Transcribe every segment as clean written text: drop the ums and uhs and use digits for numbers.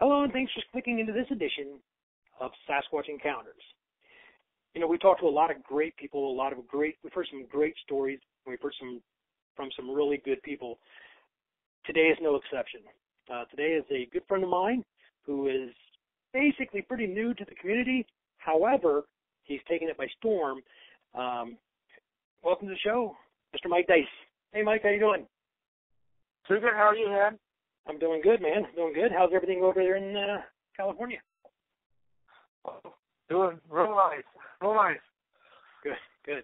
Hello, and thanks for clicking into this edition of Sasquatch Encounters. You know, we talked to a lot of great people, we've heard some great stories, we've heard from some really good people. Today is no exception. Today is a good friend of mine who is basically pretty new to the community. However, he's taken it by storm. Welcome to the show, Mr. Mike Deis. Hey, Mike, how you doing? Too good. How are you, man? I'm doing good, man. Doing good. How's everything over there in California? Doing real nice. Real nice. Good.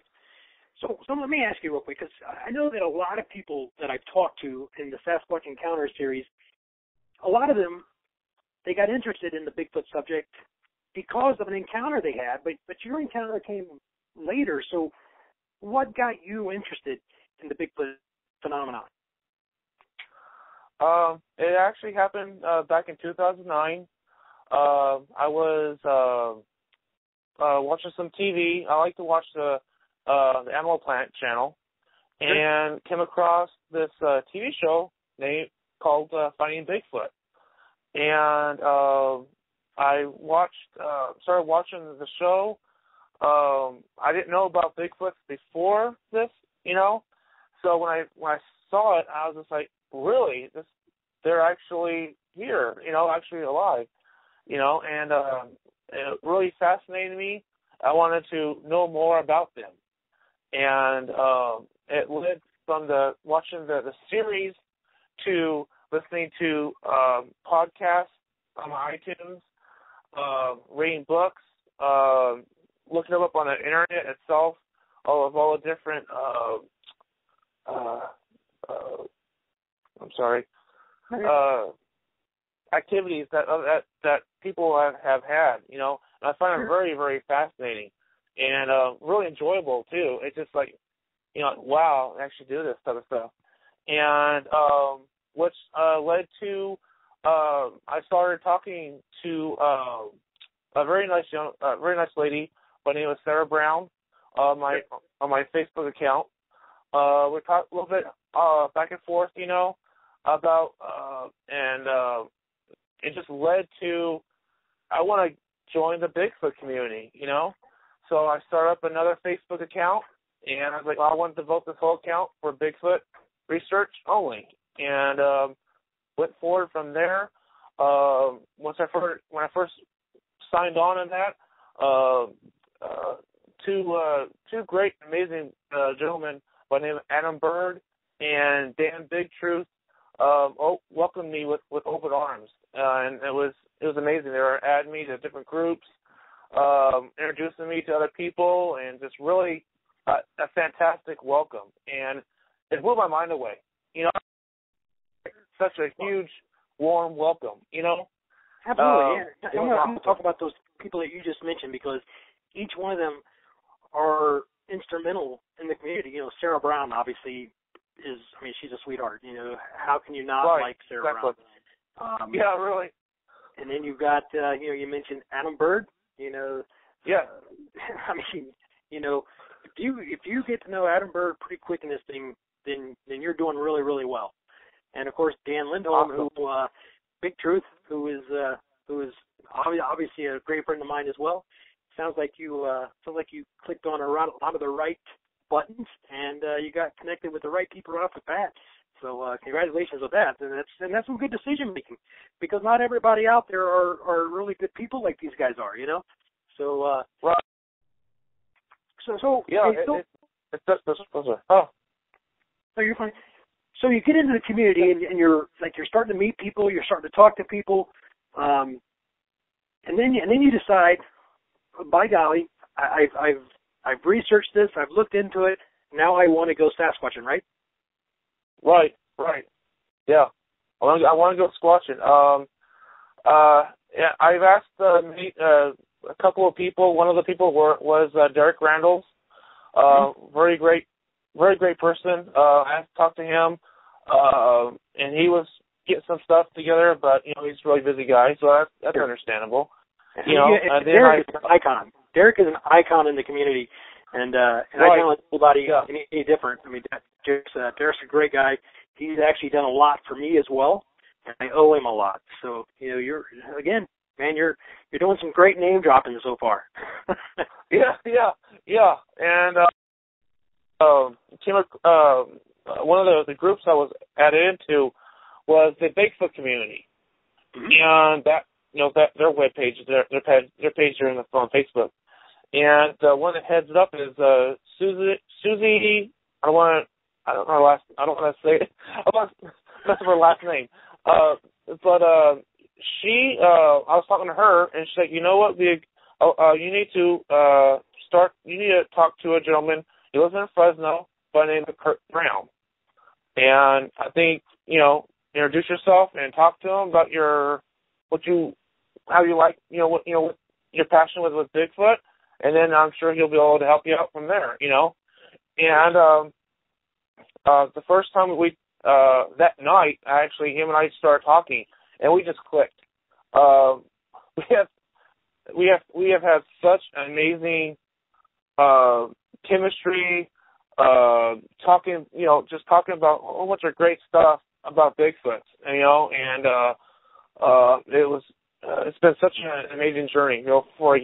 So let me ask you real quick, because I know that a lot of people that I've talked to in the Sasquatch Encounters series, a lot of them, they got interested in the Bigfoot subject because of an encounter they had, but your encounter came later. So what got you interested in the Bigfoot phenomenon? It actually happened back in 2009. I was watching some TV. I like to watch the Animal Planet channel, and came across this TV show called Finding Bigfoot. And I started watching the show. I didn't know about Bigfoot before this, you know. So when I saw it, I was just like, really? They're actually here, you know, actually alive, you know, and it really fascinated me. I wanted to know more about them. And it led from watching the series to listening to podcasts on iTunes, reading books, looking them up on the internet itself, of all the different activities that people have had, you know. And I find it very, very fascinating and really enjoyable too. It's just like, you know, wow, I actually do this type of stuff. And which led to I started talking to a very nice lady by the name of Sara Brown on my Facebook account. We talked a little bit back and forth, you know, about and it just led to I want to join the Bigfoot community, you know. So I started up another Facebook account, and I was like, well, I want to devote this whole account for Bigfoot research only, and went forward from there. When I first signed on in that, two great, amazing gentlemen by the name of Adam Bird and Dan Bigtruth welcomed me with open arms, and it was amazing. They were adding me to different groups, introducing me to other people, and just really a fantastic welcome. And it blew my mind away. You know, such a huge, warm welcome. You know, absolutely. Yeah. I'm going to talk about those people that you just mentioned, because each one of them are instrumental in the community. You know, Sara Brown obviously she's a sweetheart. You know, how can you not like Sara Brown? Yeah, really. And then you've got, you mentioned Adam Bird. You know, yeah. You know, if you get to know Adam Bird pretty quick in this thing, then you're doing really, really well. And of course, Dan Lindholm, awesome. Bigtruth, who is obviously a great friend of mine as well. Sounds like you clicked on a lot of the right buttons, and you got connected with the right people right off the bat. So congratulations with that. And that's some good decision making, because not everybody out there are really good people like these guys are, you know. So right. So yeah, it's So you're fine. So you get into the community, and you're starting to meet people, you're starting to talk to people, and then you decide, by golly, I've researched this, I've looked into it, now I want to go Sasquatching, right? Right. Yeah, I want to go squatching. Yeah, I've asked meet a couple of people. One of the people was Derek Randles. Very great person. I talked to him, and he was getting some stuff together, but you know, he's a really busy guy, so that's understandable. You know, Derek is an icon. Derek is an icon in the community, and I can't let anybody any different. I mean, Derek's a great guy. He's actually done a lot for me as well. and I owe him a lot. So, you're doing some great name dropping so far. Yeah. And one of the groups I was added into was the Bigfoot Community, and that their webpage, their page are on Facebook, and the one that heads it up is Suzy. I don't want to say it. I want to mess up her last name. But she, I was talking to her, and she's like, you know what, you need to talk to a gentleman. He lives in Fresno by the name of Kirk Brown. And I think, introduce yourself and talk to him about what you're passionate with Bigfoot, and then I'm sure he'll be able to help you out from there, And the first time that night, actually, him and I started talking, and we just clicked. We have had such amazing chemistry, talking about a whole bunch of great stuff about Bigfoot, it's been such an amazing journey, for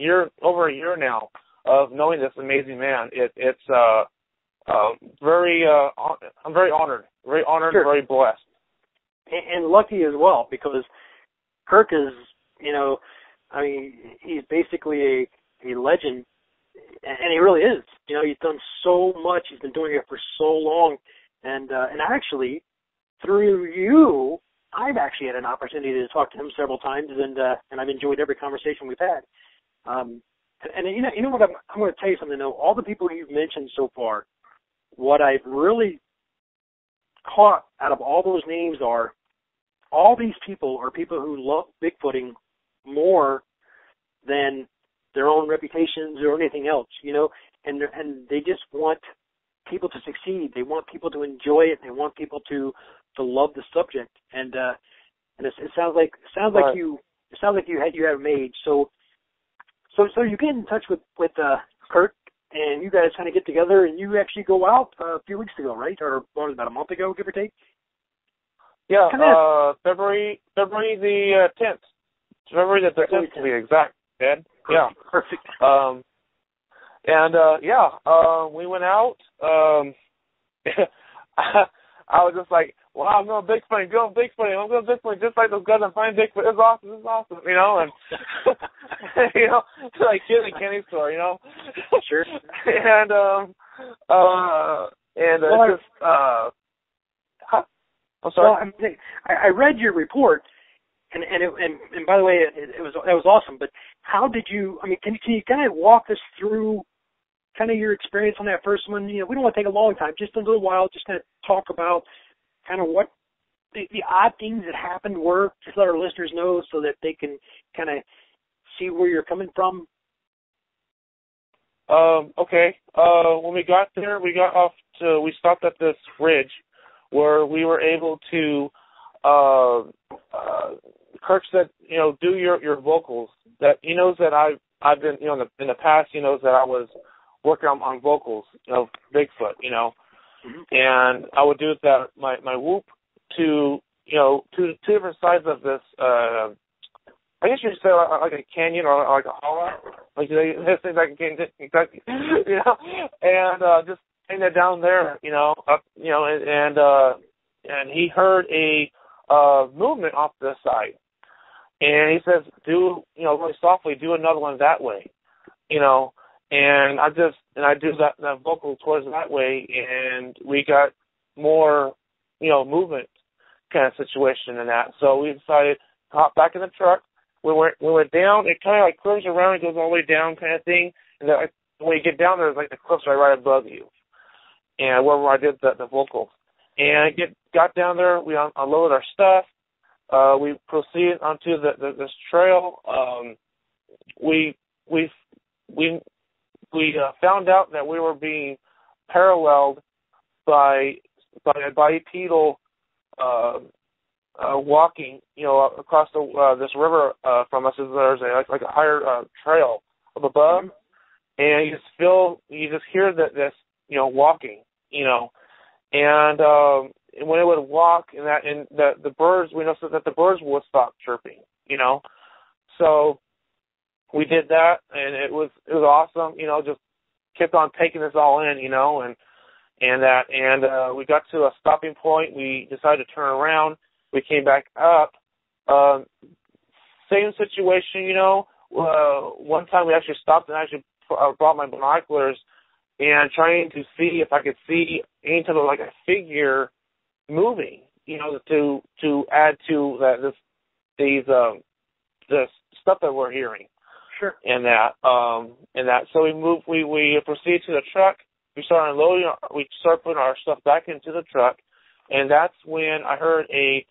over a year now of knowing this amazing man. I'm very honored, sure. Very blessed. And lucky as well, because Kirk is, he's basically a legend, and he really is. He's done so much. He's been doing it for so long, and actually, through you, I've actually had an opportunity to talk to him several times, and I've enjoyed every conversation we've had. And you know what? I'm going to tell you something though. All the people you've mentioned so far, what I've really caught out of all those names are all these people are people who love Bigfooting more than their own reputations or anything else, and they just want people to succeed. They want people to enjoy it. They want people to love the subject. And it sounds like right. you have made. So you get in touch with Kirk, and you guys kind of get together, and you actually go out a few weeks ago, right? Or about a month ago, give or take? Yeah, February the 10th. February the 10th to be exact, Ed. Yeah. Perfect. We went out. I was just like, wow, I'm going Bigfooting, I'm going Bigfooting, just like those guys I'm finding Bigfoot. This is awesome, and like kid in a candy store, Sure. I'm sorry. Well, I read your report, and by the way, it was awesome. But how did you? Can you kind of walk us through kind of your experience on that first one? We don't want to take a long time, just a little while, just kind of talk about kind of what the odd things that happened were, just let our listeners know so that they can kind of see where you're coming from. Okay. When we got there, we stopped at this ridge where we were able to, Kirk said, do your vocals. That he knows that I've been, in the past, he knows that I was working on vocals of Bigfoot, and I would do that, my whoop to, two different sides of this, I guess you could say like a canyon or like a hollow, like this thing like a canyon, exactly, and just hang that down there, up, and he heard a movement off the side, and he says, really softly, do another one that way, and I do that vocal towards that way, and we got more, movement kind of situation in that, so we decided to hop back in the truck. We went down, it kind of like curves around and goes all the way down kind of thing. And when you get down there, there's like the cliffs right above you. And where I did the vocals. And got down there, we unloaded our stuff. We proceeded onto this trail. We found out that we were being paralleled by a bipedal walking, across this river from us. There's like a higher trail up above, and you just hear this, walking, and when it would walk and the birds, we noticed that the birds would stop chirping, So we did that, and it was awesome, just kept on taking this all in, and we got to a stopping point. We decided to turn around. We came back up. Same situation, one time we actually stopped and actually brought my binoculars and trying to see if I could see any type of like a figure moving, to add to this stuff that we're hearing. Sure. And that. So we proceeded to the truck. We started unloading. We started putting our stuff back into the truck, and that's when I heard a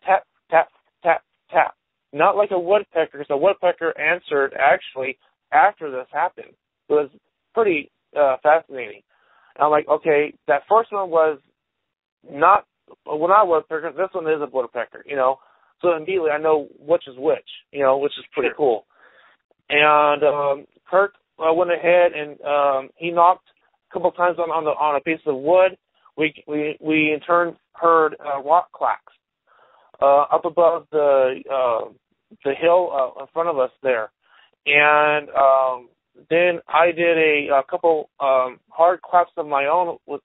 tap, tap, tap, tap. Not like a woodpecker, because a woodpecker answered actually after this happened. It was pretty fascinating. And I'm like, okay, that first one was not a woodpecker. This one is a woodpecker, So immediately I know which is which, which is pretty cool. And Kirk went ahead and he knocked a couple of times on a piece of wood. We in turn heard rock clacks up above the hill in front of us there, and then I did a couple hard claps of my own with,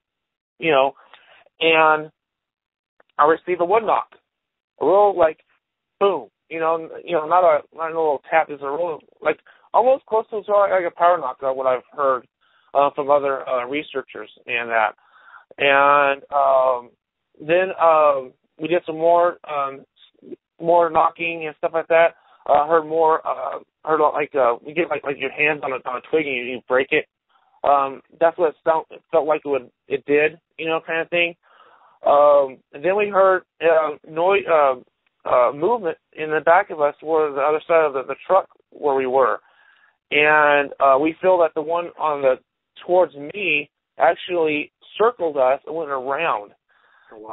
and I received a wood knock, a real like boom, not a little tap, it's a real like almost close to like a power knock, what I've heard from other researchers and that, and then we did some more knocking and stuff like that. Heard more. Heard like you get like your hands on a twig and you break it. That's what it felt like it did, kind of thing. And then we heard noise, movement in the back of us, where the other side of the truck where we were, and we feel that the one towards me actually circled us and went around. Oh, wow.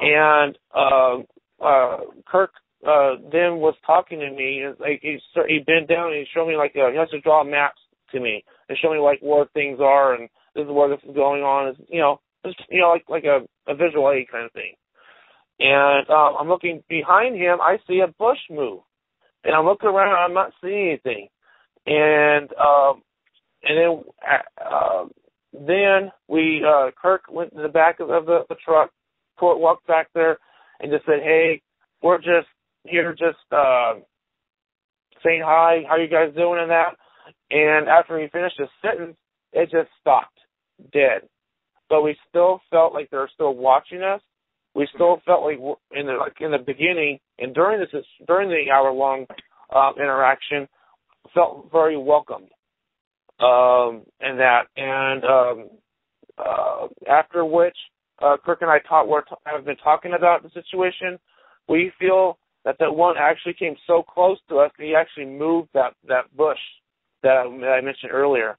And Kirk then was talking to me, and like he bent down and he showed me he has to draw maps to me and show me like where things are and this is where this is going on. Like a visual aid kind of thing. And I'm looking behind him, I see a bush move, and I'm looking around, I'm not seeing anything. And then we Kirk went to the back of the truck, walked back there, and just said, "Hey, we're just here, saying hi. How you guys doing?" And that. And after he finished his sentence, it just stopped dead. But we still felt like they were still watching us. We still felt like in the beginning and during the hour-long interaction, felt very welcomed. And that, and after which Kirk and I have been talking about the situation. We feel that one actually came so close to us that he actually moved that bush that I mentioned earlier,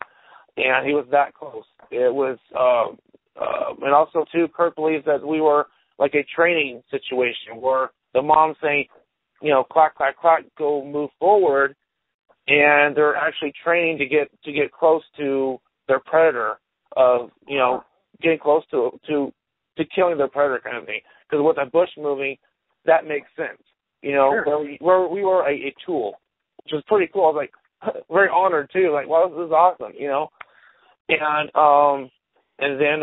and he was that close. It was, and also too, Kirk believes that we were like a training situation where the mom's saying, clack, clack, clack, go move forward, and they're actually training to get close to their predator of, getting close to killing their predator kind of thing. Because with that bush moving, that makes sense. Sure. where we were a tool, which was pretty cool. I was like very honored too. Like, wow, this is awesome, And then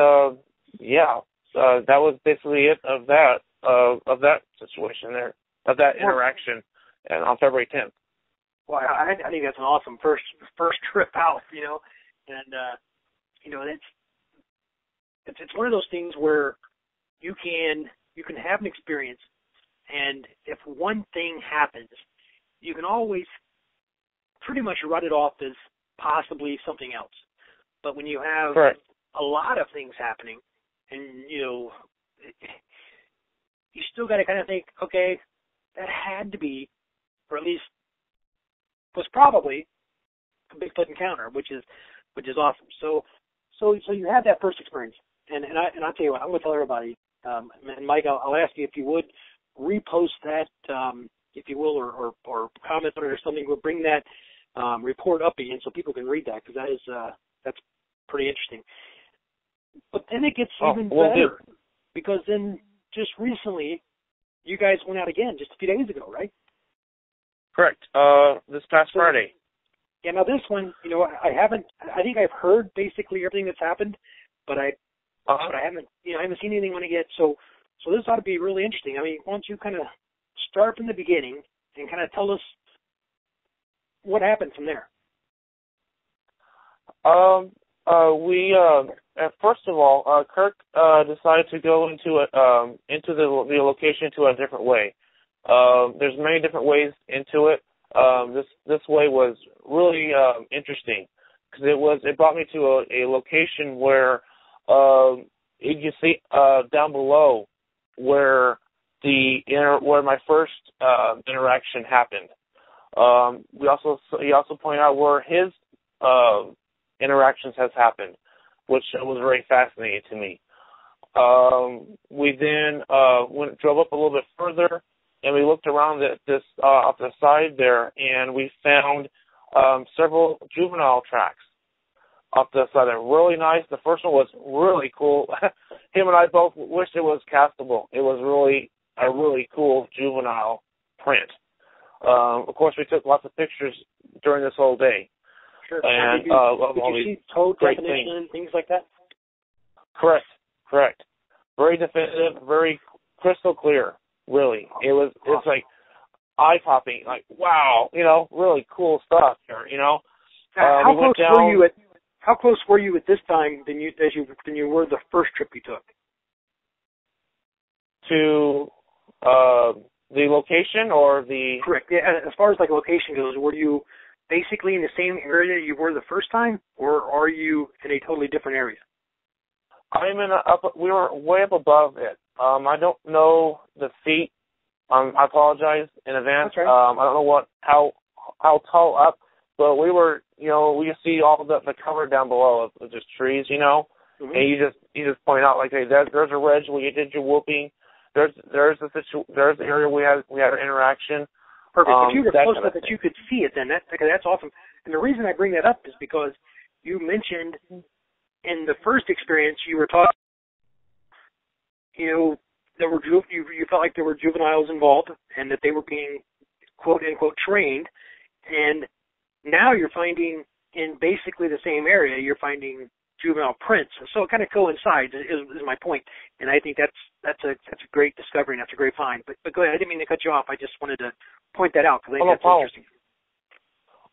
that was basically it of that situation there, of that interaction, and on February 10th. Well, I think that's an awesome first trip out, and it's one of those things where you can have an experience, and if one thing happens, you can always pretty much write it off as possibly something else. But when you have a lot of things happening, and you still got to kind of think, okay, that had to be, or at least was probably a Bigfoot encounter, which is awesome. So you had that first experience, and I'll tell you what, I'm going to tell everybody, and Mike, I'll ask you if you would repost that, if you will, or comment on it or something. We'll bring that report up again so people can read that, because that's pretty interesting. But then it gets even better, because then just recently, you guys went out again just a few days ago, right? Correct. This past Friday. Yeah. Now this one, I think I've heard basically everything that's happened, but I haven't seen anything on it yet. So this ought to be really interesting. I mean, why don't you kind of start from the beginning and kind of tell us what happened from there? First of all, Kirk decided to go into the location to a different way. There's many different ways into it. This way was really interesting because it brought me to a location where you see down below where where my first interaction happened. He also pointed out where his interactions has happened, which was very fascinating to me. We then drove up a little bit further, and we looked around this off the side there, and we found several juvenile tracks off the side there. Really nice. The first one was really cool. Him and I both wished it was castable. It was really a really cool juvenile print. Of course, we took lots of pictures during this whole day. Sure. And did you see toe definition and things like that? Correct. Very definitive, very crystal clear. Really, it's like eye popping. Like wow, really cool stuff here. How close were you at this time than you were the first trip you took? To the location or the... Correct. Yeah, as far as like location goes, were you basically in the same area you were the first time, or are you in a totally different area? We were way up above it. I don't know the feet. I apologize in advance. That's right. I don't know how tall up, but we were, we see all the cover down below of just trees, Mm-hmm. and you just point out like, hey, there's a ridge where you did your whooping. There's the area we had an interaction. Perfect. If you were close enough that you could see it, then that's awesome. And the reason I bring that up is because you mentioned in the first experience you were talking, you felt like there were juveniles involved and that they were being quote unquote trained, and now you're finding in basically the same area you're finding juvenile prints. So it kind of coincides is my point. And I think that's a great discovery and that's a great find. But go ahead. I didn't mean to cut you off. I just wanted to point that out because I think that's interesting.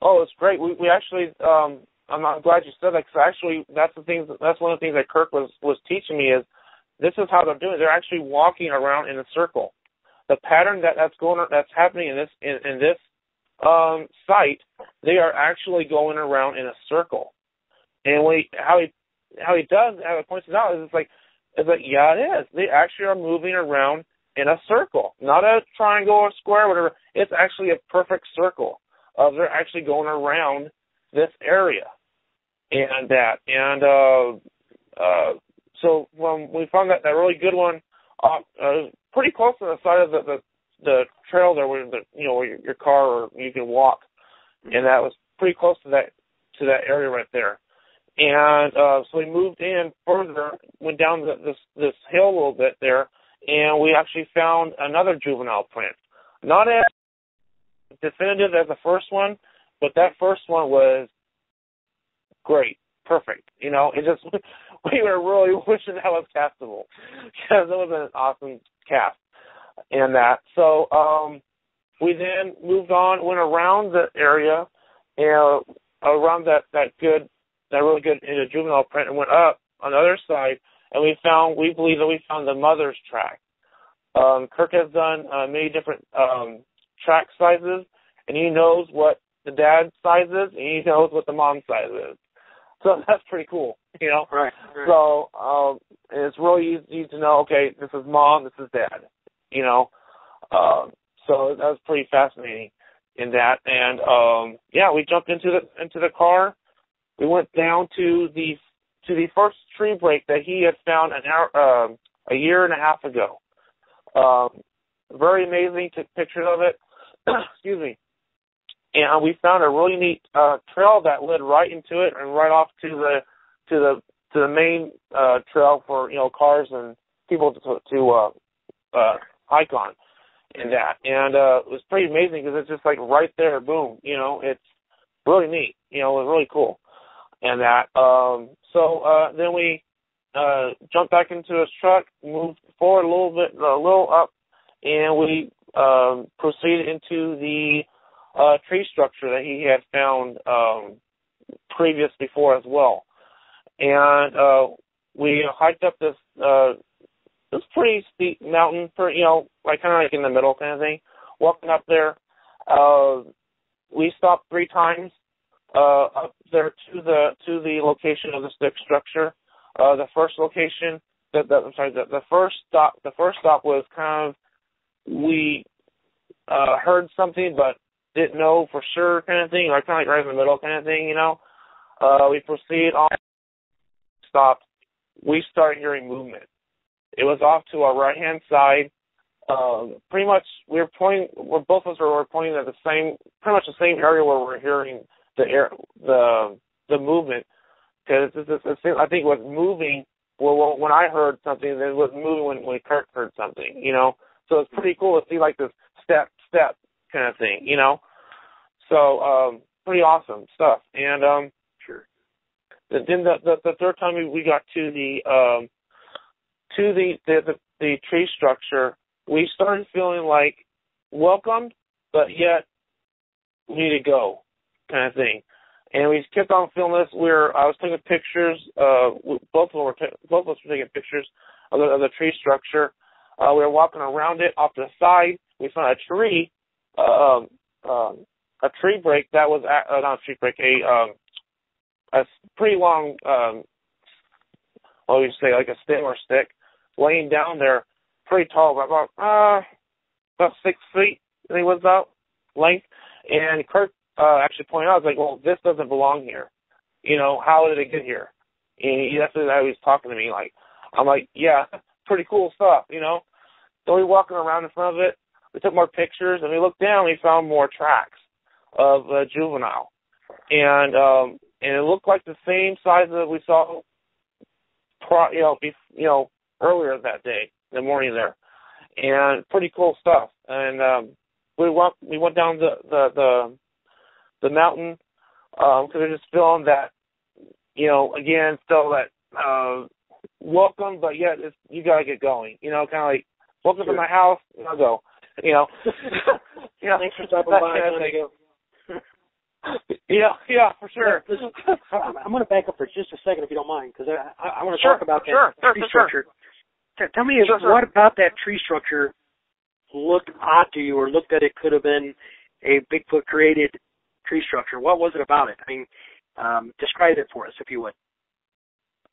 Oh, it's great. We actually, I'm glad you said that because actually that's one of the things that Kirk was teaching me is this is how they're doing it. They're actually walking around in a circle. The pattern that's happening in this site, they are actually going around in a circle. And how he points it out is it's like yeah, it is. They actually are moving around in a circle, not a triangle or square, whatever. It's actually a perfect circle. They're actually going around this area and that. And so when we found that really good one, pretty close to the side of the trail there, where your car or you can walk, and that was pretty close to that area right there. And so we moved in further, went down this hill a little bit there, and we actually found another juvenile print. Not as definitive as the first one, but that first one was great, perfect. It just we were really wishing that was castable because it was an awesome cast in that. So we then moved on, went around the area, and around that really good juvenile print, and went up on the other side, and we believe that we found the mother's track. Kirk has done many different track sizes, and he knows what the dad's size is, and he knows what the mom's size is. So that's pretty cool, Right. So it's really easy to know, okay, this is mom, this is dad, So that was pretty fascinating in that. And we jumped into the car. We went down to the first tree break that he had found a year and a half ago. Very amazing. Took pictures of it. Excuse me. And we found a really neat trail that led right into it and right off to the main trail for cars and people to hike on in that. And it was pretty amazing because it's just like right there, boom, it's really neat. It was really cool. And that, then we jumped back into his truck, moved forward a little up, and we proceeded into the tree structure that he had found previous before as well. And we hiked up this pretty steep mountain, kind of like in the middle kind of thing. Walking up there, we stopped 3 times up there to the location of the stick structure. The first location, the first stop was kind of, we heard something but didn't know for sure kind of thing, kind of like right in the middle kind of thing, We proceed on, stopped. We started hearing movement. It was off to our right-hand side. Pretty much, both of us were pointing at pretty much the same area where we're hearing the movement. Because I think it was moving when I heard something, then it was moving when Kirk heard something, So it's pretty cool to see like this step kind of thing, So pretty awesome stuff. And sure. Then the third time we got to the tree structure, we started feeling like welcomed, but yet we need to go kind of thing. And we kept on feeling this. I was taking pictures. Both of us were taking pictures of the tree structure. We were walking around it off to the side. We found a tree, a tree break that was not a tree break, a pretty long, what would you say, like a stem or stick, laying down there, pretty tall, about 6 feet, I think it was about length. And Kirk actually pointed out, I was like, well, this doesn't belong here. How did it get here? And that's what he was talking to me like. I'm like, yeah, pretty cool stuff, So we walking around in front of it. We took more pictures, and we looked down, and we found more tracks of a juvenile. And it looked like the same size that we saw, earlier that day, in the morning there. And pretty cool stuff. And we went down the mountain because we're just feeling that, again, still that welcome, but yet you got to get going. Kind of like, welcome to my house, I'll go. Thanks for stopping by. Yeah, for sure. I'm going to back up for just a second if you don't mind, because I want to talk about that tree structure. Tell me, what about that tree structure looked odd to you, or looked that it could have been a Bigfoot-created tree structure? What was it about it? I mean, describe it for us, if you would.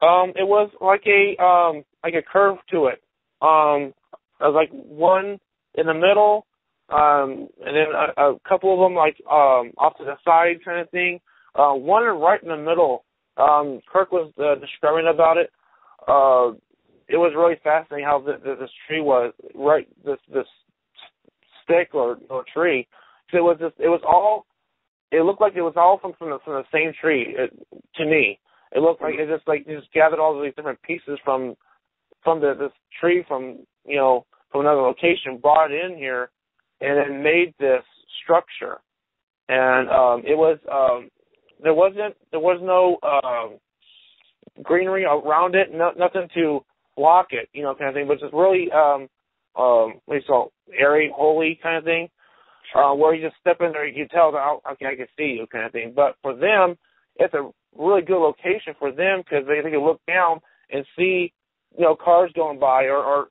It was like a curve to it. It was like one in the middle, and then a couple of them like off to the side kind of thing. One right in the middle. Kirk was describing about it. It was really fascinating how this tree was right. This stick or tree. It looked like it was all from the same tree. To me, it looked like it just gathered all of these different pieces from this tree from another location, brought it in here, and then made this structure. And it was there was no greenery around it, nothing to block it, kind of thing, but just really airy, holy kind of thing. Where you just step in there, you can tell that, okay, I can see you kind of thing. But for them, it's a really good location for them because they can look down and see, cars going by or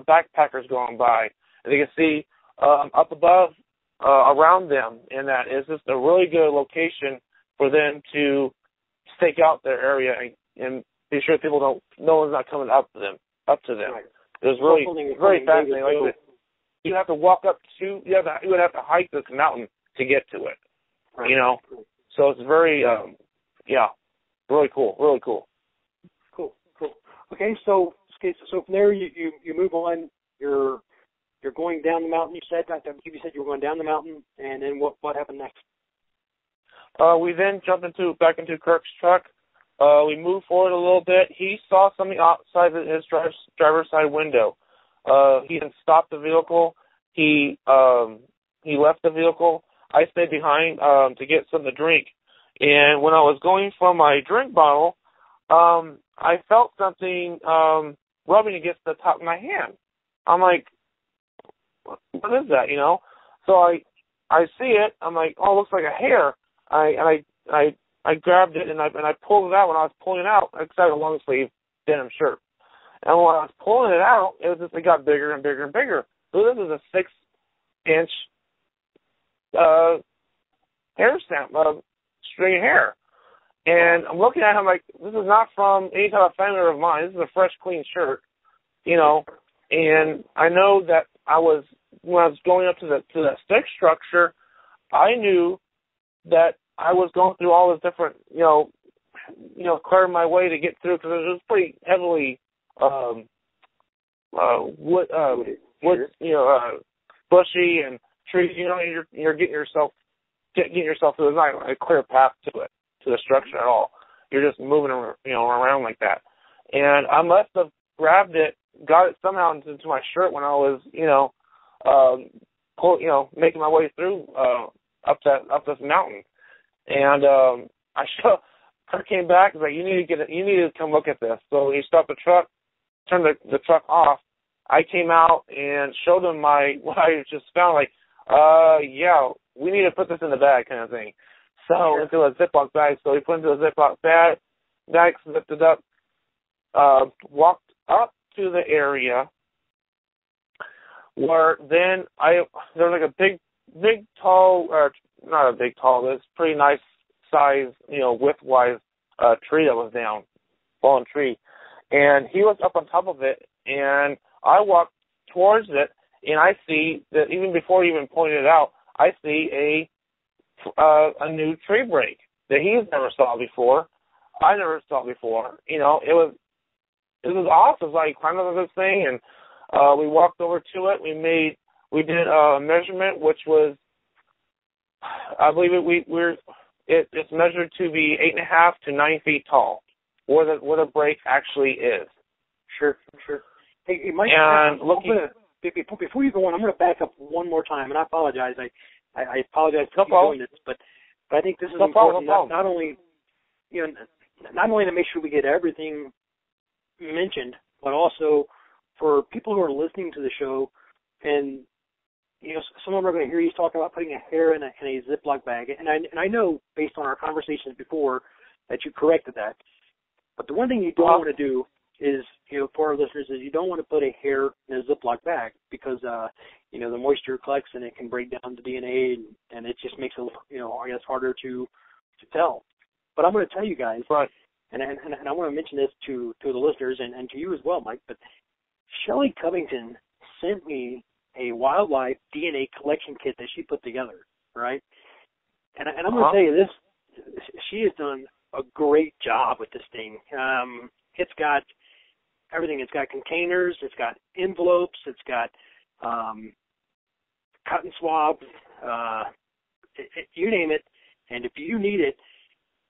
backpackers going by. And they can see up above, around them, and that is just a really good location for them to stake out their area and be sure no one's not coming up to them. Right. It was really very fascinating. Like, you have to walk up to, you would have to hike this mountain to get to it, right. So it's very, really cool, really cool. Cool. Okay, so from there you move on. You're going down the mountain. You said you were going down the mountain, and then what happened next? We then jumped back into Kirk's truck. We moved forward a little bit. He saw something outside his driver's side window. He didn't stop the vehicle. He left the vehicle. I stayed behind to get something to drink. And when I was going for my drink bottle, I felt something rubbing against the top of my hand. I'm like, what is that, you know? So I see it. I'm like, oh, it looks like a hair. I grabbed it and I pulled it out. When I was pulling it out, because I had a long sleeve denim shirt. And when I was pulling it out, it got bigger and bigger and bigger. So this is a 6-inch hair stamp, string of hair. And I'm looking at him like, this is not from any type of family of mine. This is a fresh, clean shirt, you know. And I know that when I was going up to the stick structure, I knew that I was going through all this different, you know, clearing my way to get through because it was pretty heavily wood, you know, bushy and trees. You know, you're getting yourself through. There's not a clear path to it, to the structure at all. You're just moving, you know, around like that. And I must have grabbed it, got it somehow into my shirt when I was, you know, making my way through up this mountain. And Kirk came back and was like, you need to come look at this. So he stopped the truck, turned the truck off. I came out and showed him what I just found, like, yeah, we need to put this in the bag kind of thing. So into a Ziploc bag. So he put it into a Ziploc bag, zipped it up, walked up to the area where then there was like a big tall, or not a big tall, it's pretty nice size, you know, width-wise tree that was down, fallen tree. And he was up on top of it, and I walked towards it, and I see that even before he even pointed it out, I see a new tree break that he's never saw before. I never saw before. You know, it was awesome. It was like climbed up this thing, and we walked over to it. We did a measurement, which was, I believe it's measured to be 8.5 to 9 feet tall, where the break actually is. Sure. Hey, Mike, and before you go on, I'm going to back up one more time, and I apologize. I apologize for doing this, but I think this is important. Not only to make sure we get everything mentioned, but also for people who are listening to the show, and you know, some of them are going to hear you talking about putting a hair in a Ziploc bag, and I know based on our conversations before that you corrected that. But the one thing you don't want to do is, you know, for our listeners, is you don't want to put a hair in a Ziploc bag because, you know, the moisture collects and it can break down the DNA and it just makes it, you know, I guess harder to tell. But I'm going to tell you guys, right. and I want to mention this to the listeners and to you as well, Mike, but Shelley Covington sent me a wildlife DNA collection kit that she put together, right? And I'm going to tell you this, she has done a great job with this thing. It's got everything. It's got containers. It's got envelopes. It's got cotton swabs. You name it. And if you need it,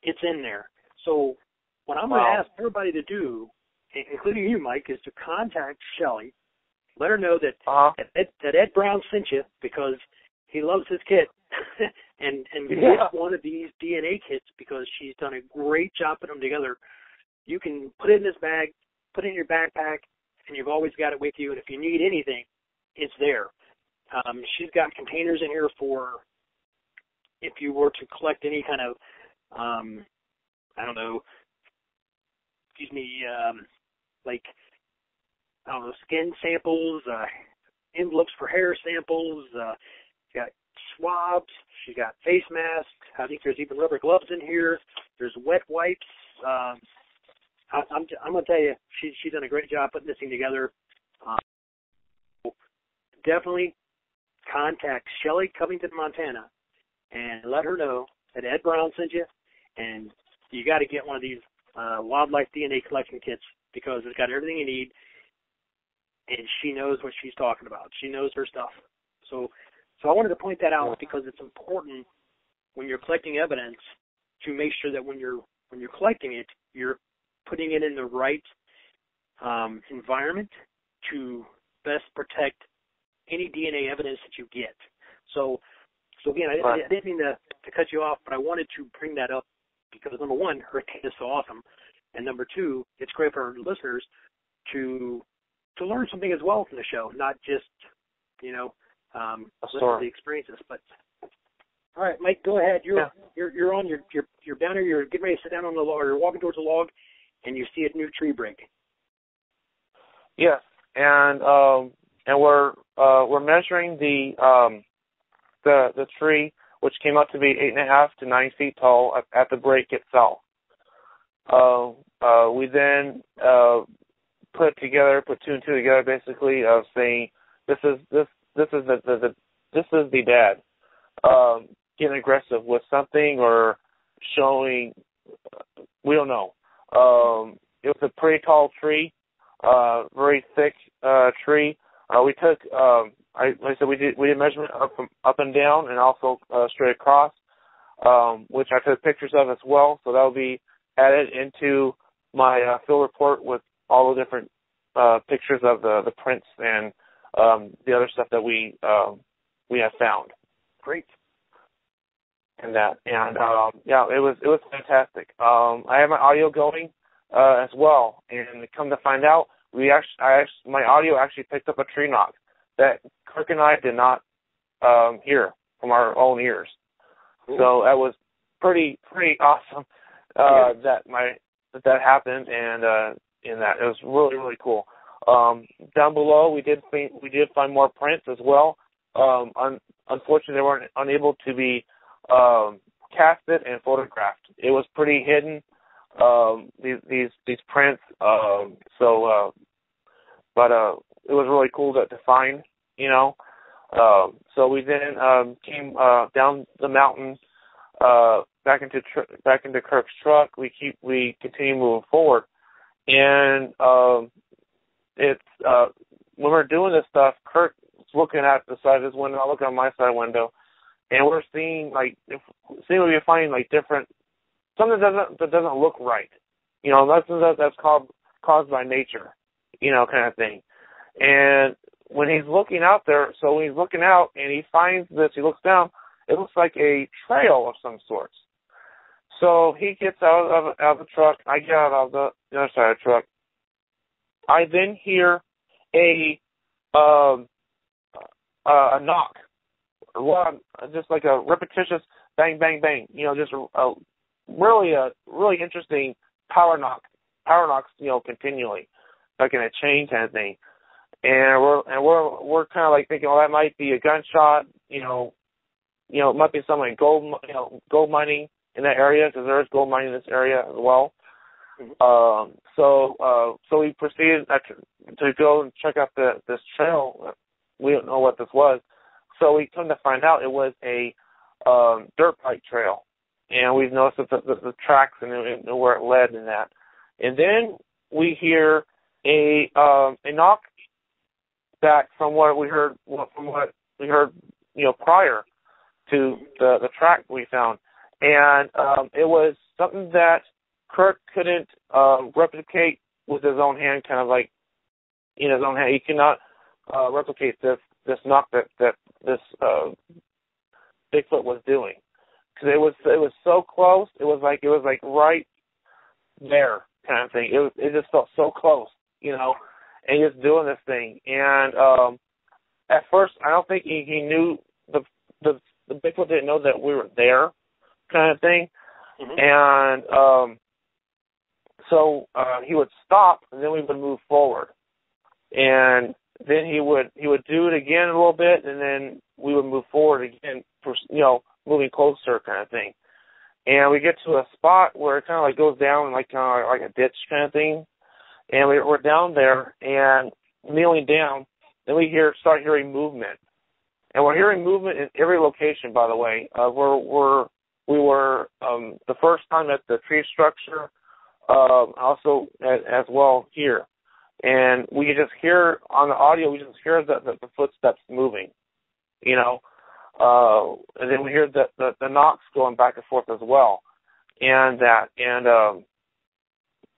it's in there. So what I'm going to ask everybody to do, including you, Mike, is to contact Shelley. Let her know that Ed Brown sent you because he loves his kit. and get one of these DNA kits because she's done a great job putting them together. You can put it in this bag, put it in your backpack, and you've always got it with you. And if you need anything, it's there. She's got containers in here for if you were to collect any kind of, skin samples, envelopes for hair samples. She's got swabs. She's got face masks. I think there's even rubber gloves in here. There's wet wipes. I'm going to tell you, she's done a great job putting this thing together. Definitely contact Shelley Covington, Montana, and let her know that Ed Brown sent you, and you got to get one of these wildlife DNA collection kits because it's got everything you need, and she knows what she's talking about. She knows her stuff. So I wanted to point that out because it's important when you're collecting evidence to make sure that when you're collecting it, you're putting it in the right environment to best protect any DNA evidence that you get. So again, I didn't mean to cut you off, but I wanted to bring that up because, number one, her case is so awesome, and number two, it's great for our listeners to learn something as well from the show, not just, listen to the experiences. But all right, Mike, go ahead. You're on. You're down here. You're getting ready to sit down on the log. Or you're walking towards the log, and you see a new tree break. Yes, and we're measuring the tree, which came out to be 8.5 to 9 feet tall at the break itself. We then put two and two together, basically, of saying this is the dad getting aggressive with something or showing. We don't know. It was a pretty tall tree, very thick tree. We took, like I said, we did measurement up and down, and also straight across, which I took pictures of as well. So that will be added into my field report with all the different pictures of the prints and the other stuff that we have found. Great. And that, and it was fantastic. I have my audio going as well, and come to find out, my audio actually picked up a tree knock that Kirk and I did not hear from our own ears. Cool. So that was pretty awesome that happened, and in that it was really, really cool. Down below, we did find more prints as well. Unfortunately, they weren't unable to be casted and photographed. It was pretty hidden. These prints. But it was really cool to find. So we then came down the mountain back into Kirk's truck. We continue moving forward, and it's when we're doing this stuff, Kirk's looking at the side of his window, I look on my side window, and we're seeing we're finding different something that doesn't look right. That's caused by nature, kind of thing. And when he's looking out there, so when he's looking out and he finds this, he looks down, it looks like a trail of some sorts. So he gets out of the truck. I get out of the other side of the truck. I then hear a knock, just like a repetitious bang, bang, bang. Just a really interesting power knocks, continually, like in a chain kind of thing. And we're kind of like thinking, well, that might be a gunshot. It might be something gold mining in that area, because there is gold mining in this area as well. Mm-hmm. So we proceeded to go and check out this trail. We don't know what this was. So we come to find out it was a dirt bike trail, and we've noticed the tracks and where it led and that. And then we hear a knock back from what we heard prior to the track we found, and it was something that Kirk couldn't replicate with his own hand, kind of like in his own hand. He cannot replicate this knock that this Bigfoot was doing, because it was so close. It was like right there kind of thing. It just felt so close, and he was doing this thing. And at first, I don't think he knew the Bigfoot didn't know that we were there, kind of thing. Mm-hmm. And so he would stop, and then we would move forward, and then he would do it again a little bit, and then we would move forward again, moving closer, kind of thing. And we get to a spot where it kind of goes down like a ditch kind of thing, and we're down there and kneeling down. Then we start hearing movement, and we're hearing movement in every location. By the way, we were the first time at the tree structure, also as well here. And we just hear on the audio, we just hear the footsteps moving, and then we hear the knocks going back and forth as well, and that, and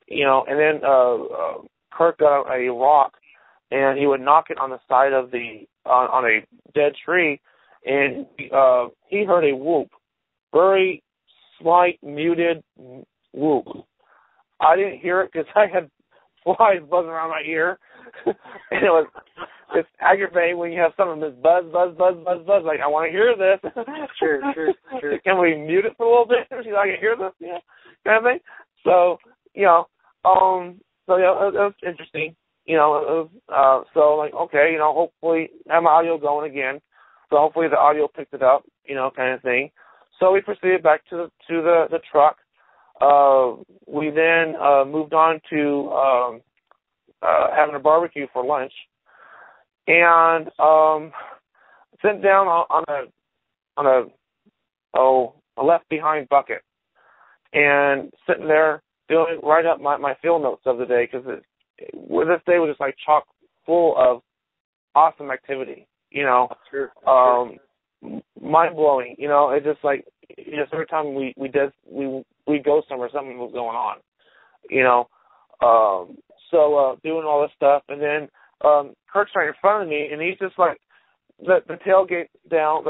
then Kirk got a rock and he would knock it on the side of on a dead tree, and he heard a whoop, very slight, muted whoop. I didn't hear it because I had flies buzzing around my ear, and it's aggravating when you have something that's buzz, buzz, buzz, buzz, buzz. Like, I want to hear this. Sure. Can we mute it for a little bit so I can hear this? Yeah, kind of thing. So, it was interesting. So like, okay, hopefully have my audio going again. So hopefully the audio picked it up, kind of thing. So we proceeded back to the truck. We then moved on to having a barbecue for lunch, and sitting down on a left behind bucket, and sitting there doing write up my field notes of the day, because this day was just like chock full of awesome activity. Sure. Mind blowing. It's just like every time we go somewhere, something was going on. So doing all this stuff, and then Kirk's right in front of me, and he's just like the tailgate down.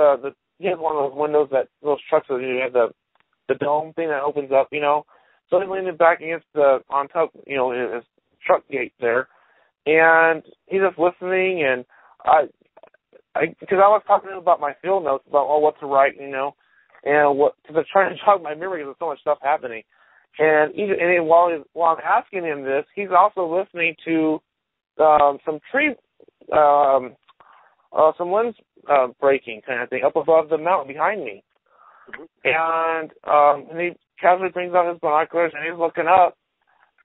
He has one of those windows those trucks that you have the dome thing that opens up. So he's leaning back against on top, his truck gate there, and he's just listening, and because I was talking to him about my field notes about what to write, and because I'm trying to jog my memory because there's so much stuff happening, and then while I'm asking him this, he's also listening to some tree, some limbs breaking kind of thing up above the mountain behind me, and he casually brings out his binoculars and he's looking up,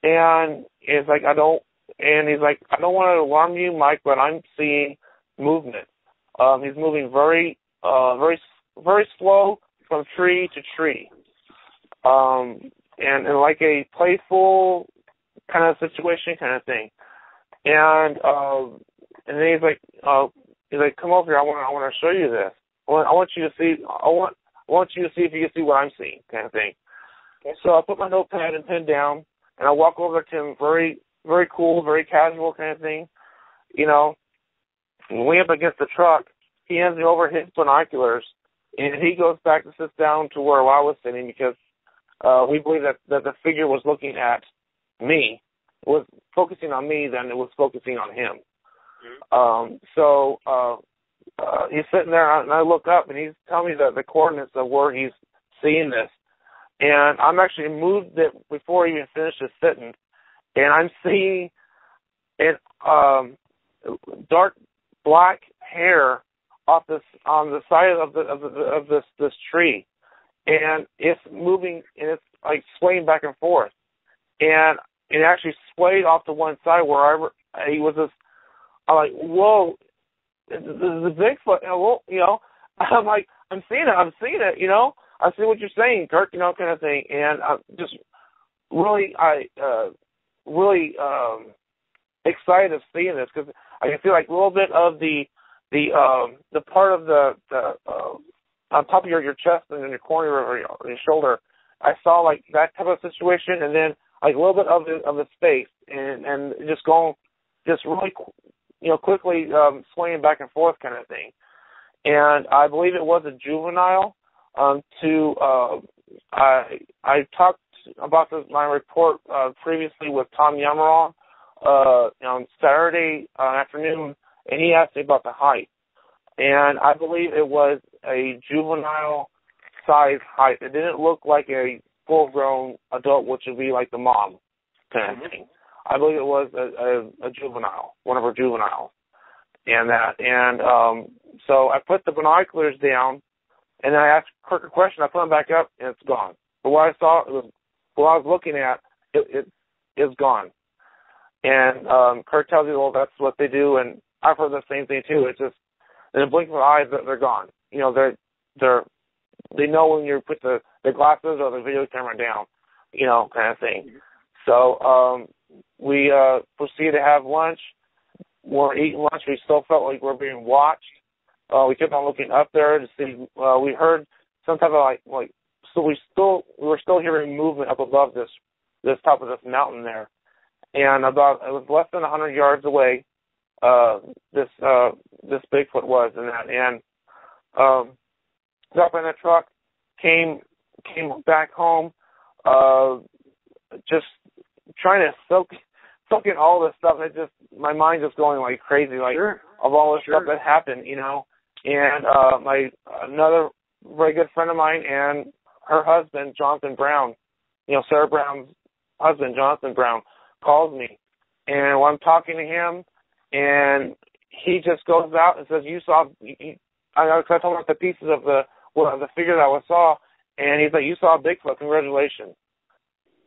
and he's like, I don't want to alarm you, Mike, but I'm seeing movement. He's moving very, very, very slow from tree to tree, and like a playful kind of situation, kind of thing. And then he's like, come over here. I want to show you this. I want you to see. I want you to see if you can see what I'm seeing, kind of thing. Okay. So I put my notepad and pen down, and I walk over to him, very, very cool, very casual, kind of thing. Way up against the truck, he hands me over his binoculars, and he goes back and sits down to where I was sitting, because we believe that the figure was looking at me, was focusing on me than it was focusing on him. So he's sitting there, and I look up, and he's telling me the coordinates of where he's seeing this. And I'm actually moved it before he even finishes sitting, and I'm seeing it dark black hair on the side of this tree, and it's moving, and it's like swaying back and forth, and it actually swayed off to one side where he was just. I'm like, whoa, this is a Bigfoot, I'm like, I'm seeing it, I see what you're saying, Kirk, kind of thing, and I'm just really, excited of seeing this, because I can feel like a little bit of the part of the on top of your chest and in your corner or your shoulder. I saw like that type of situation, and then like a little bit of the space, and just going, just really, quickly swaying back and forth, kind of thing. And I believe it was a juvenile. I talked about my report previously with Tom Yamaron on Saturday afternoon, and he asked me about the height. And I believe it was a juvenile size height. It didn't look like a full-grown adult, which would be like the mom kind of thing. I believe it was a juvenile, one of her juveniles, and that. And so I put the binoculars down, and then I asked Kirk a question. I put them back up, and it's gone. But what I saw, what I was looking at, it is gone. And Kirk tells me, well, that's what they do, and I've heard the same thing too. It's just in a blink of an eye, they're gone. They know when you put the glasses or the video camera down, kind of thing. So we proceeded to have lunch. We're eating lunch. We still felt like we're being watched. We kept on looking up there to see. We heard some type of so we were still hearing movement up above this top of this mountain there. And it was less than 100 yards away. this Bigfoot was and that. And got in the truck, came back home, just trying to soak in all this stuff. It just, my mind just going like crazy, like of all this stuff that happened, you know. And another very good friend of mine and her husband, Jonathan Brown, you know, Sara Brown's husband, Jonathan Brown, calls me. And when I'm talking to him, and he just goes out and says, "You saw," I told him the pieces of the figure that I saw, and he's like, "You saw Bigfoot, congratulations."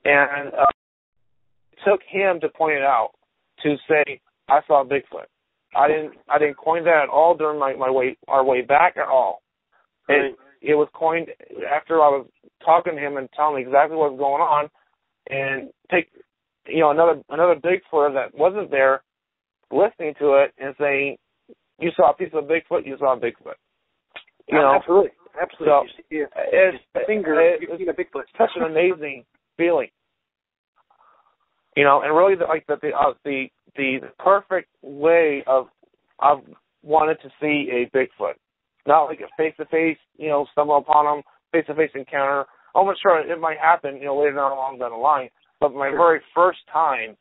And it took him to point it out, to say, "I saw Bigfoot." I didn't coin that at all during our way back at all. It was coined after I was talking to him and telling me exactly what was going on, and take, you know, another Bigfoot that wasn't there, listening to it and saying, "You saw a piece of Bigfoot, you saw a Bigfoot." You know, absolutely. So it's a Bigfoot. Such an amazing feeling. You know, and really the perfect way of I've wanted to see a Bigfoot. Not like a face-to-face, you know, stumble upon them, face-to-face encounter. I'm not sure it might happen, you know, later on down the line. But my very first time,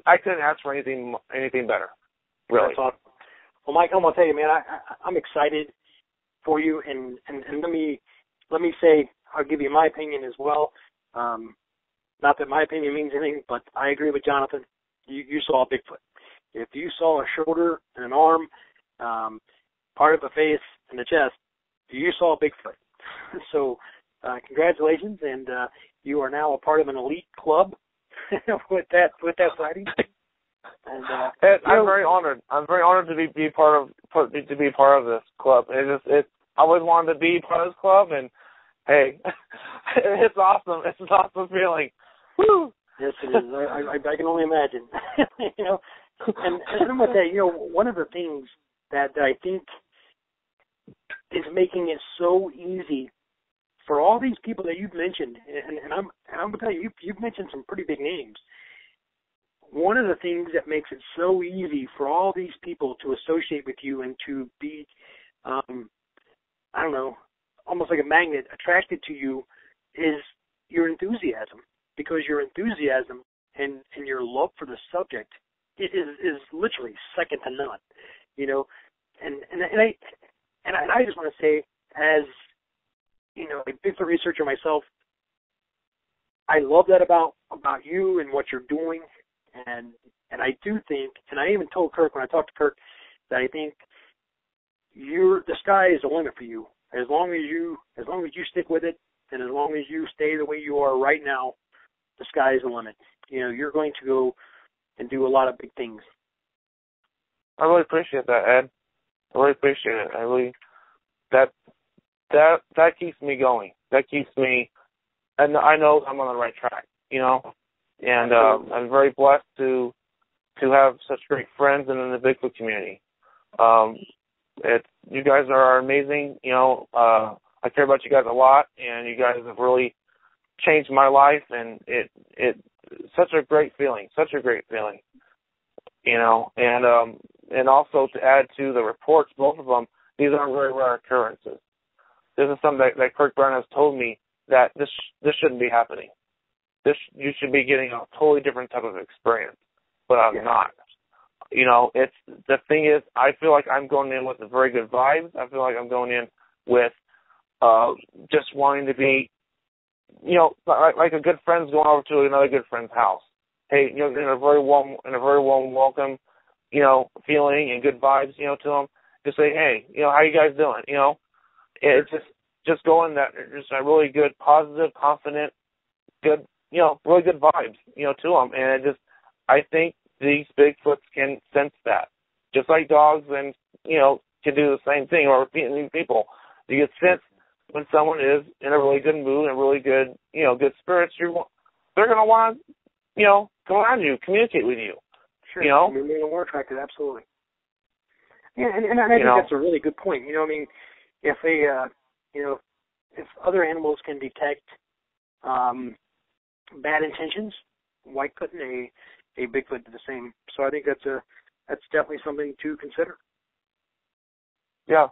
I couldn't ask for anything better, really. That's awesome. Well, Mike, I'm gonna tell you, man, I'm excited for you, and let me say, I'll give you my opinion as well. Not that my opinion means anything, but I agree with Jonathan. You saw a Bigfoot. If you saw a shoulder and an arm, part of the face and the chest, you saw a Bigfoot. So, congratulations, and you are now a part of an elite club with that sighting. And I'm very honored. I'm very honored to be part of this club. I always wanted to be part of this club, and hey, it's awesome. It's an awesome feeling. Woo! Yes, it is. I can only imagine. You know, and I'm gonna tell you, you know, one of the things that I think is making it so easy for all these people that you've mentioned, and I'm gonna tell you, you've mentioned some pretty big names. One of the things that makes it so easy for all these people to associate with you and to be, I don't know, almost like a magnet attracted to you is your enthusiasm. Because your enthusiasm and your love for the subject is literally second to none, you know. And I just want to say, as you know, a Bigfoot researcher myself, I love that about you and what you're doing, and I do think, and I even told Kirk when I talked to Kirk that I think the sky is the limit for you. As long as you stick with it, and as long as you stay the way you are right now, the sky is the limit. You know, you're going to go and do a lot of big things. I really appreciate that, Ed. I really appreciate it. That keeps me going. That keeps me, and I know I'm on the right track, you know. And I'm very blessed to have such great friends in the Bigfoot community. You guys are amazing. You know, I care about you guys a lot, and you guys have really changed my life, and it's such a great feeling, you know. And also to add to the reports, both of them, these are very rare occurrences. This is something that Kirk Brown has told me that this shouldn't be happening. You should be getting a totally different type of experience, but I'm not. You know, the thing is, I feel like I'm going in with very good vibes. I feel like I'm going in with just wanting to be, you know, like a good friend's going over to another good friend's house. Hey, you know, in a very warm welcome, you know, feeling and good vibes, you know, to them. Just say, hey, you know, how you guys doing? You know, it's just going that just a really good, positive, confident, good, you know, really good vibes, you know, to them. And I think these Bigfoots can sense that, just like dogs and, you know, can do the same thing, or people. You get sense when someone is in a really good mood and really good, you know, good spirits. They're going to want to, you know, come around you, communicate with you. Sure. You know? I mean, they're more attracted, absolutely. Yeah, and I think that's a really good point. You know, I mean, if if other animals can detect bad intentions, why couldn't a Bigfoot do the same? So I think that's that's definitely something to consider. Yeah.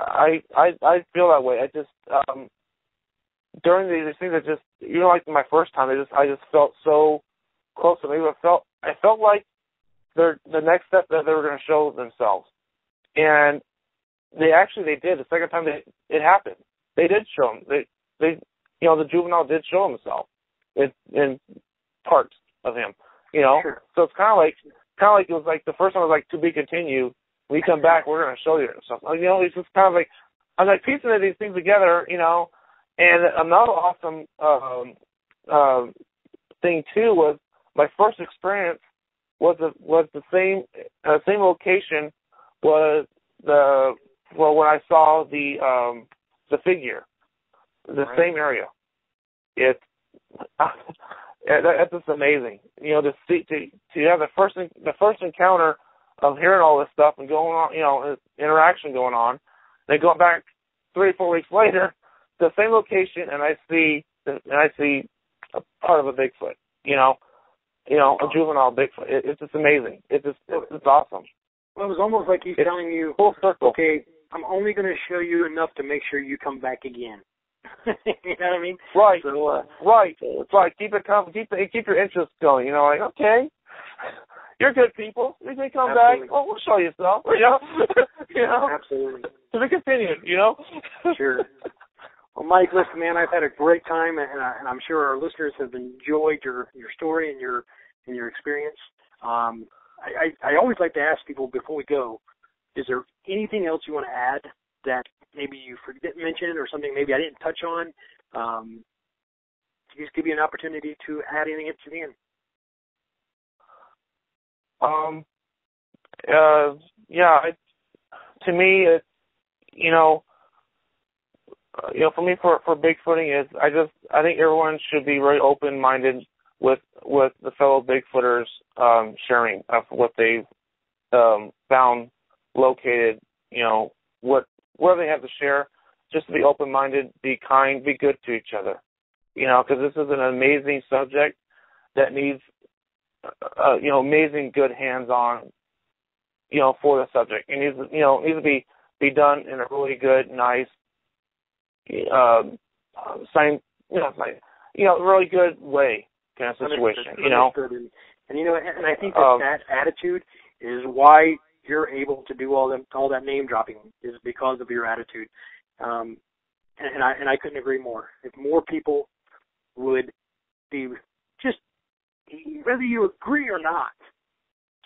I feel that way. I just during these things, like my first time, I just felt so close to me. I felt like the next step that they were going to show themselves, and they did. The second time it happened, they did show him. They the juvenile did show himself in parts of him. Sure. So it's kind of like it was like the first one was like to be continued. When you come back, we're going to show you something. It's just kind of like I'm like piecing these things together. And another awesome thing too was my first experience was the same location was when I saw the figure, the same area. It's just amazing, to see to have the first encounter of hearing all this stuff and going on, interaction going on. Then going back 3 or 4 weeks later, the same location, and I see a part of a Bigfoot, a juvenile Bigfoot. It's just amazing. It's awesome. Well, it was almost like he's telling you, full circle. Okay, I'm only going to show you enough to make sure you come back again. You know what I mean? Right. So, right. Keep it coming. Keep your interest going. Like, okay, you're good people. We can come back. Oh, we'll show you stuff. Absolutely. To be continued. Sure. Well, Mike, listen, man, I've had a great time, and I'm sure our listeners have enjoyed your story and your experience. I always like to ask people before we go, is there anything else you want to add that maybe you forget to mention or something maybe I didn't touch on? To just give you an opportunity to add anything at the end. To me, it's, for me, for Bigfooting is, I think everyone should be very open-minded with the fellow Bigfooters sharing of what they've found located, where they have to share, just to be open-minded, be kind, be good to each other, because this is an amazing subject that needs, amazing good hands-on, for the subject. It needs, needs to be done in a really good, nice, really good way kind of situation, And I think that attitude is why you're able to do all that name dropping is because of your attitude. And I couldn't agree more. If more people would be just, whether you agree or not,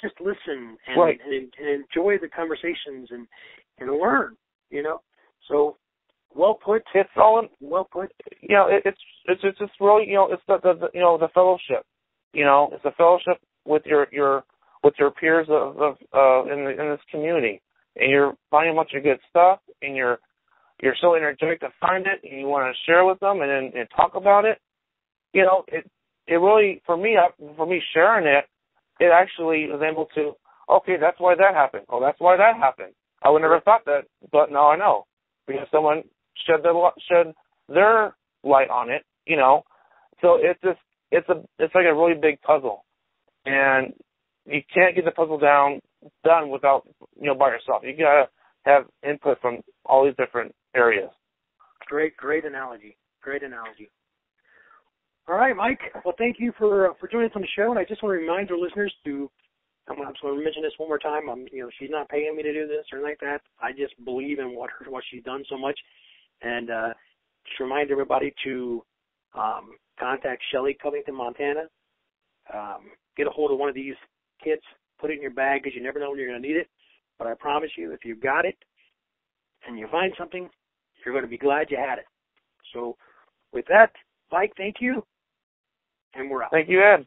just listen and enjoy the conversations and learn, So, well put. It's all well put. It's just really, it's the fellowship. It's a fellowship with your peers in this community, and you're finding a bunch of good stuff, and you're so energetic to find it, and you want to share with them and talk about it. It really, for me sharing it actually was able to, okay, that's why that happened. Oh, that's why that happened. I would never have thought that, but now I know because someone shed their light on it. So it's like a really big puzzle, and you can't get the puzzle done without by yourself. You gotta have input from all these different areas. Great analogy. All right, Mike. Well, thank you for joining us on the show, and I just want to remind our listeners to. I'm going to mention this one more time. She's not paying me to do this or anything like that. I just believe in what she's done so much, and just remind everybody to contact Shelley, Covington, Montana. Get a hold of one of these kits, put it in your bag because you never know when you're going to need it. But I promise you, if you've got it and you find something, you're going to be glad you had it. So with that, Mike, thank you, and we're out. Thank you, Ed.